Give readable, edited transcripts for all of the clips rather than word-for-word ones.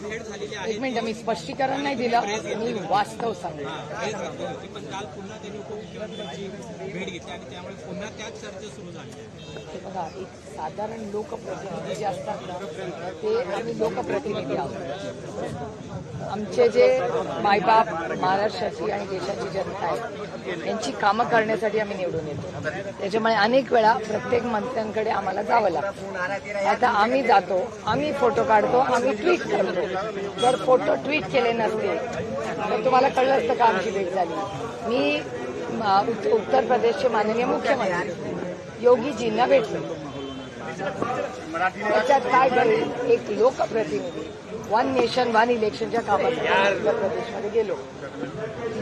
भेट झालेली आहे. एक मिनिट, मी स्पष्टीकरण नाही दिलं, मी वास्तव सांगितलं. भेट झाली होती, पण काल पुन्हा त्यांनी उपमुख्यमंत्र्यांची भेट घेतली आणि त्यामुळे पुन्हा त्याच चर्चा सुरू झाली. बघा, एक साधारण लोकप्रतिनिधी जे असतात ना, ते आम्ही लोकप्रतिनिधी आहोत. आमचे जे मायबाप महाराष्ट्राची आणि देशाची जनता आहे यांची कामं करण्यासाठी आम्ही निवडून येतो. त्याच्यामुळे अनेक वेळा प्रत्येक मंत्र्यांकडे आम्हाला जावं लागतं. आता आम्ही जातो, आम्ही फोटो काढतो, आम्ही ट्विट करतो. जर फोटो ट्विट केले नसते तर तुम्हाला कळलं असतं का आमची भेट झाली. मी उत्तर प्रदेशचे माननीय मुख्यमंत्री योगीजींना भेटलो. त्याच्यात काय घडेल, एक लोकप्रतिनिधी वन नेशन वन इलेक्शनच्या कामासाठी उत्तर प्रदेशमध्ये गेलो.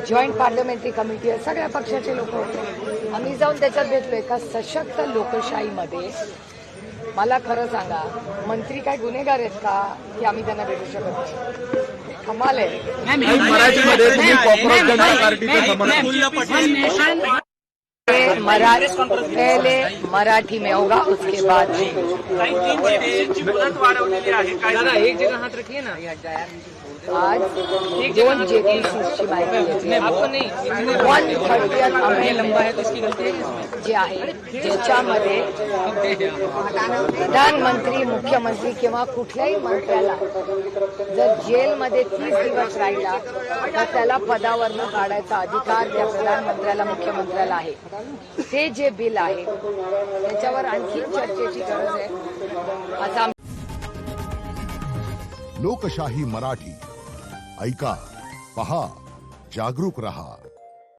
जॉईंट पार्लमेंटरी कमिटी आहे, सगळ्या पक्षाचे लोक होते. आम्ही जाऊन त्याच्यात भेटलो. एका सशक्त लोकशाहीमध्ये मला खरं सांगा, मंत्री काय गुन्हेगार आहेत का की आम्ही त्यांना भेटू शकत नाही? कमाल आहे. मराठीमध्ये तुम्ही कॉक्रोच जनता पार्टीचे समर्थक पहले मराठी में होगा, उसके बाद मुदत वाढवलेली आहे. काय एक जगह हात रखिए ना. आज 2 JPCची माहिती आहे. 130th अमेंडमेंट जे आहे, ज्याच्यामध्ये प्रधानमंत्री, मुख्यमंत्री किंवा कुठल्याही मंत्र्याला जर जेलमध्ये 30 दिवस राहिला तर त्याला पदावरनं काढायचा अधिकार त्या प्रधानमंत्र्याला, मुख्यमंत्र्याला आहे. ते जे बिल आहे त्याच्यावर आणखी चर्चेची गरज आहे. आता लोकशाही मराठी ऐका, पहा, जागरूक रहा.